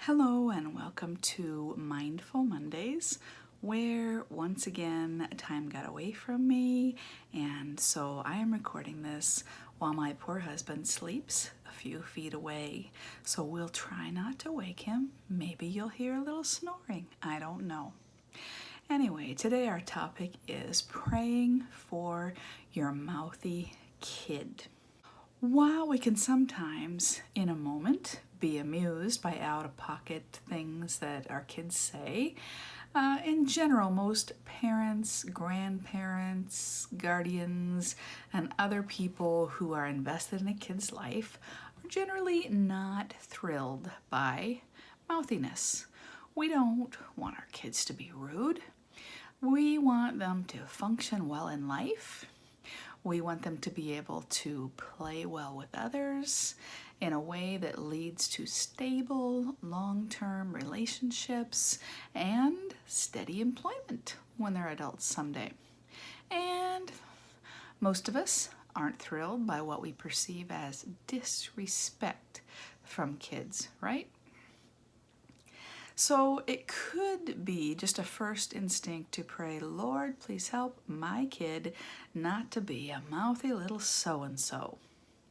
Hello and welcome to Mindful Mondays, where once again time got away from me, and so I am recording this while my poor husband sleeps a few feet away. So we'll try not to wake him. Maybe you'll hear a little snoring. I don't know. Anyway, today our topic is praying for your mouthy kid. While we can sometimes, in a moment, be amused by out-of-pocket things that our kids say, in general, most parents, grandparents, guardians, and other people who are invested in a kid's life are generally not thrilled by mouthiness. We don't want our kids to be rude. We want them to function well in life. We want them to be able to play well with others in a way that leads to stable, long-term relationships and steady employment when they're adults someday. And most of us aren't thrilled by what we perceive as disrespect from kids, right? So it could be just a first instinct to pray, Lord, please help my kid not to be a mouthy little so-and-so.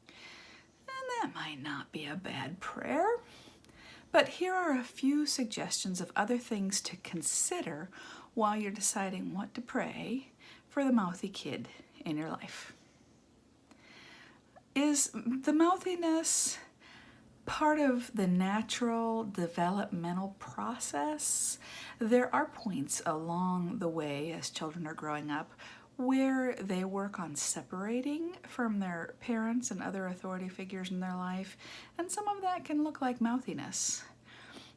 And that might not be a bad prayer, but here are a few suggestions of other things to consider while you're deciding what to pray for the mouthy kid in your life. Is the mouthiness part of the natural developmental process? There are points along the way as children are growing up where they work on separating from their parents and other authority figures in their life, and some of that can look like mouthiness.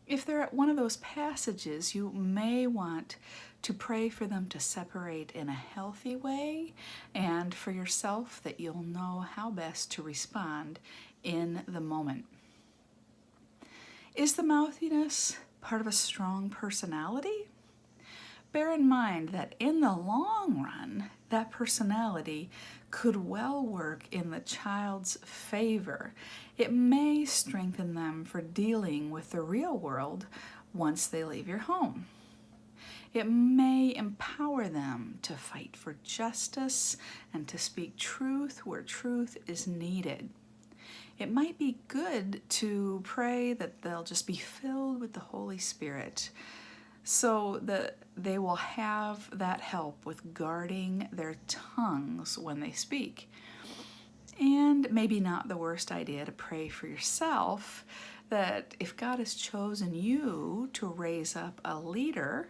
If they're at one of those passages, you may want to pray for them to separate in a healthy way, and for yourself that you'll know how best to respond in the moment. Is the mouthiness part of a strong personality? Bear in mind that in the long run, that personality could well work in the child's favor. It may strengthen them for dealing with the real world once they leave your home. It may empower them to fight for justice and to speak truth where truth is needed. It might be good to pray that they'll just be filled with the Holy Spirit so that they will have that help with guarding their tongues when they speak. And maybe not the worst idea to pray for yourself that if God has chosen you to raise up a leader,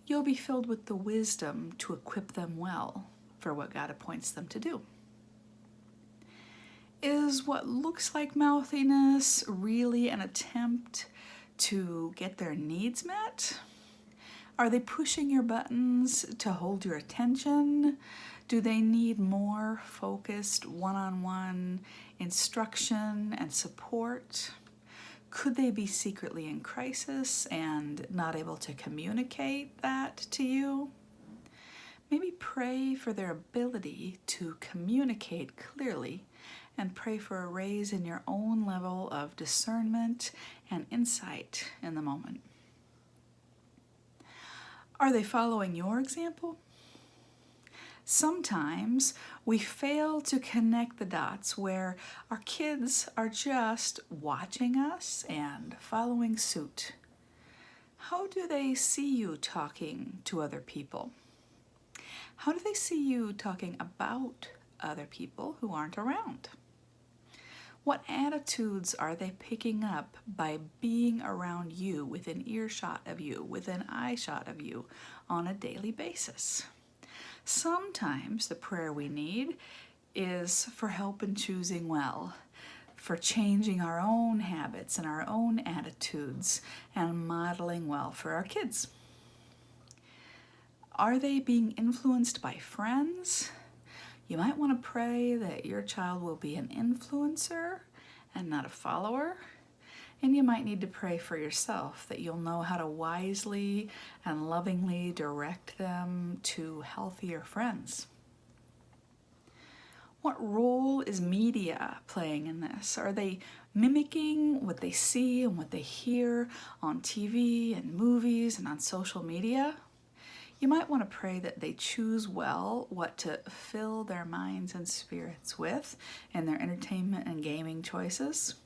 you'll be filled with the wisdom to equip them well for what God appoints them to do. Is what looks like mouthiness really an attempt to get their needs met? Are they pushing your buttons to hold your attention? Do they need more focused one-on-one instruction and support? Could they be secretly in crisis and not able to communicate that to you? Maybe pray for their ability to communicate clearly, and pray for a raise in your own level of discernment and insight in the moment. Are they following your example? Sometimes we fail to connect the dots where our kids are just watching us and following suit. How do they see you talking to other people? How do they see you talking about other people who aren't around? What attitudes are they picking up by being around you, within earshot of you, within eyeshot of you on a daily basis? Sometimes the prayer we need is for help in choosing well, for changing our own habits and our own attitudes and modeling well for our kids. Are they being influenced by friends? You might want to pray that your child will be an influencer and not a follower. And you might need to pray for yourself that you'll know how to wisely and lovingly direct them to healthier friends. What role is media playing in this? Are they mimicking what they see and what they hear on TV and movies and on social media, you might want to pray that they choose well what to fill their minds and spirits with in their entertainment and gaming choices.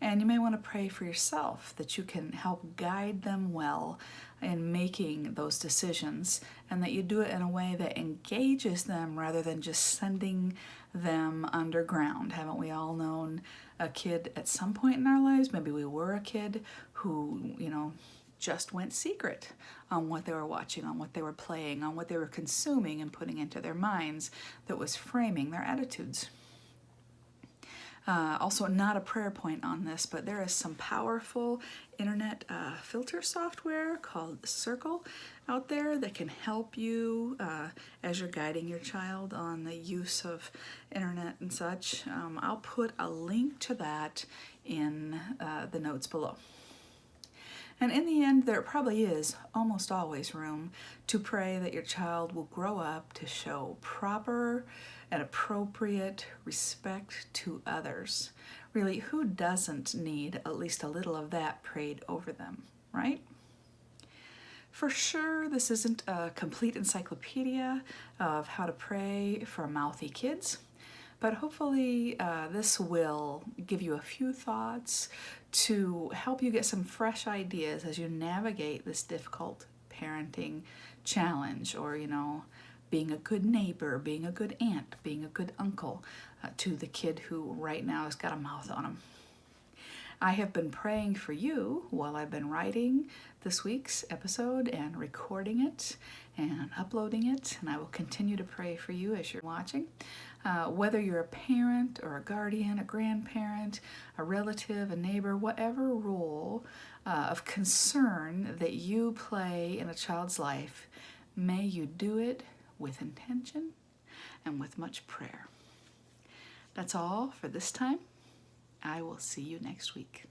And you may want to pray for yourself that you can help guide them well in making those decisions, and that you do it in a way that engages them rather than just sending them underground. Haven't we all known a kid at some point in our lives? Maybe we were a kid who, just went secret on what they were watching, on what they were playing, on what they were consuming and putting into their minds that was framing their attitudes. Also, not a prayer point on this, but there is some powerful internet filter software called Circle out there that can help you as you're guiding your child on the use of internet and such. I'll put a link to that in the notes below. And in the end, there probably is almost always room to pray that your child will grow up to show proper and appropriate respect to others. Really, who doesn't need at least a little of that prayed over them, right? For sure, this isn't a complete encyclopedia of how to pray for mouthy kids, but hopefully this will give you a few thoughts to help you get some fresh ideas as you navigate this difficult parenting challenge, or, being a good neighbor, being a good aunt, being a good uncle to the kid who right now has got a mouth on him. I have been praying for you while I've been writing this week's episode and recording it and uploading it, and I will continue to pray for you as you're watching. Whether you're a parent or a guardian, a grandparent, a relative, a neighbor, whatever role of concern that you play in a child's life, may you do it with intention and with much prayer. That's all for this time. I will see you next week.